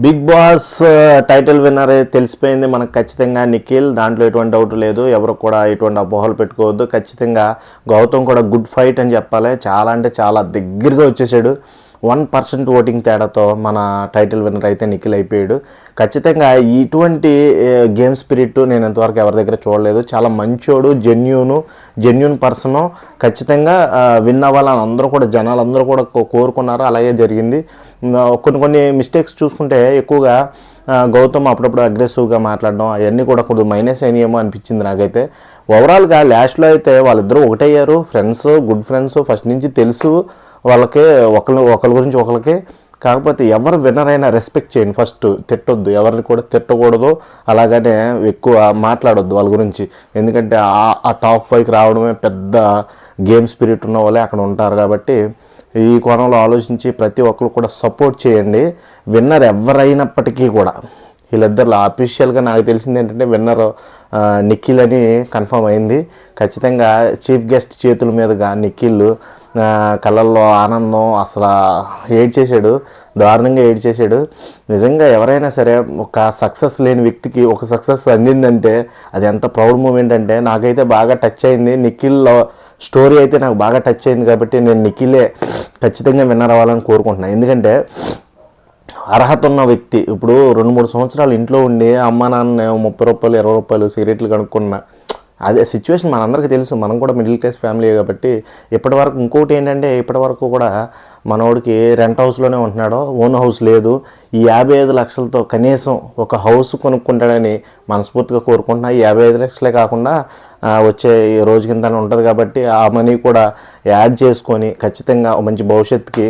Big boss title winner తెలిసిపోయింది మనకు ఖచ్చితంగా నిఖిల్. దాంట్లో ఎటువంటి డౌట్ లేదు. ఎవరు కూడా ఎటువంటి అపోహలు పెట్టుకోవద్దు. ఖచ్చితంగా గౌతమ్ కూడా గుడ్ ఫైట్ అని చెప్పాలి. చాలా అంటే చాలా దగ్గరగా వచ్చేసాడు. 1% ఓటింగ్ తేడాతో మన టైటిల్ విన్నర్ అయితే నిఖిల్ అయిపోయాడు. ఖచ్చితంగా ఇటువంటి గేమ్ స్పిరిట్ నేను ఇంతవరకు ఎవరి దగ్గర చూడలేదు. చాలా మంచోడు, జెన్యూన్ పర్సను. ఖచ్చితంగా విన్ అవ్వాలని అందరూ కూడా జనాలందరూ కూడా కోరుకున్నారు. అలాగే జరిగింది. కొన్ని మిస్టేక్స్ చూసుకుంటే ఎక్కువగా గౌతమ్ అప్పుడప్పుడు అగ్రెసివ్గా మాట్లాడడం అవన్నీ కూడా కొద్దిగా మైనస్ అయినాయేమో అనిపించింది నాకైతే. ఓవరాల్గా లాస్ట్లో అయితే వాళ్ళిద్దరూ ఒకటయ్యారు. ఫ్రెండ్స్, గుడ్ ఫ్రెండ్స్, ఫస్ట్ నుంచి తెలుసు వాళ్ళకి. ఒకరి గురించి ఒకరికి. కాకపోతే ఎవరు విన్నర్ అయినా రెస్పెక్ట్ చేయండి. ఫస్ట్ తిట్టొద్దు, ఎవరిని కూడా తిట్టకూడదు. అలాగనే ఎక్కువ మాట్లాడొద్దు వాళ్ళ గురించి. ఎందుకంటే ఆ టాప్ 5కి రావడమే పెద్ద గేమ్ స్పిరిట్ ఉన్న వాళ్ళే అక్కడ ఉంటారు. కాబట్టి ఈ కోణంలో ఆలోచించి ప్రతి ఒక్కరు కూడా సపోర్ట్ చేయండి. విన్నర్ ఎవరైనప్పటికీ కూడా వీళ్ళిద్దరిలో అఫీషియల్గా నాకు తెలిసింది ఏంటంటే విన్నర్ నిఖిల్ అని కన్ఫర్మ్ అయింది. ఖచ్చితంగా చీఫ్ గెస్ట్ చేతుల మీదుగా నిఖిల్ కళ్ళల్లో ఆనందం, అసలు ఏడ్చేసాడు, దారుణంగా ఏడ్చేసాడు. నిజంగా ఎవరైనా సరే ఒక సక్సెస్ లేని వ్యక్తికి ఒక సక్సెస్ అందిందంటే అది ఎంత ప్రౌడ్ మూమెంట్ అంటే నాకైతే బాగా టచ్ అయింది. నిఖిల్లో స్టోరీ అయితే నాకు బాగా టచ్ అయింది. కాబట్టి నేను నిఖిలే ఖచ్చితంగా విన్నర్ అవ్వాలని కోరుకుంటున్నాను. ఎందుకంటే అర్హత ఉన్న వ్యక్తి ఇప్పుడు 2-3 సంవత్సరాలు ఇంట్లో ఉండి అమ్మ నాన్న 30 రూపాయలు 20 రూపాయలు సిగరెట్లు కనుక్కున్న అదే సిచ్యువేషన్ మనందరికీ తెలుసు. మనం కూడా మిడిల్ క్లాస్ ఫ్యామిలీ కాబట్టి ఇప్పటివరకు ఇంకోటి ఏంటంటే ఇప్పటివరకు కూడా మనోడికి రెంట్ హౌస్లోనే ఉంటున్నాడు, ఓన్ హౌస్ లేదు. ఈ 55 లక్షలతో కనీసం ఒక హౌస్ కొనుక్కుంటాడని మనస్ఫూర్తిగా కోరుకుంటున్నా. ఈ 55 లక్షలే కాకుండా వచ్చే రోజు కింద ఉంటుంది కాబట్టి ఆ మనీ కూడా యాడ్ చేసుకొని ఖచ్చితంగా మంచి భవిష్యత్తుకి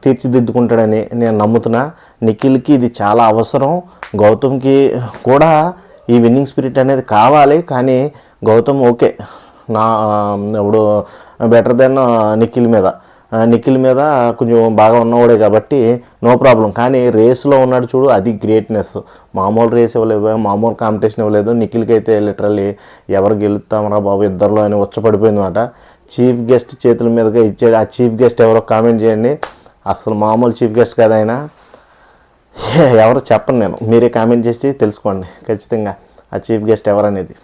తీర్చిదిద్దుకుంటాడని నేను నమ్ముతున్నా. నిఖిల్కి ఇది చాలా అవసరం. గౌతమ్కి కూడా ఈ విన్నింగ్ స్పిరిట్ అనేది కావాలి. కానీ గౌతమ్ ఓకే నా ఇప్పుడు బెటర్ దెన్ నిఖిల్ మీద కొంచెం బాగా ఉన్నవాడే కాబట్టి నో ప్రాబ్లం. కానీ రేస్లో ఉన్నాడు చూడు, అది గ్రేట్నెస్. మామూలు రేస్ ఇవ్వలేదు, మామూలు కాంపిటీషన్ ఇవ్వలేదు. నిఖిల్కి అయితే లిటరల్లీ ఎవరు గెలుస్తామరా బాబు ఇద్దరిలో అని వచ్చపడిపోయింది అనమాట. చీఫ్ గెస్ట్ చేతుల మీదుగా ఇచ్చాడు. ఆ చీఫ్ గెస్ట్ ఎవరో కామెంట్ చేయండి. అసలు మామూలు చీఫ్ గెస్ట్ కదా ఆయన, ఎవరు చెప్పను నేను, మీరే కామెంట్ చేసి తెలుసుకోండి ఖచ్చితంగా ఆ చీఫ్ గెస్ట్ ఎవరనేది.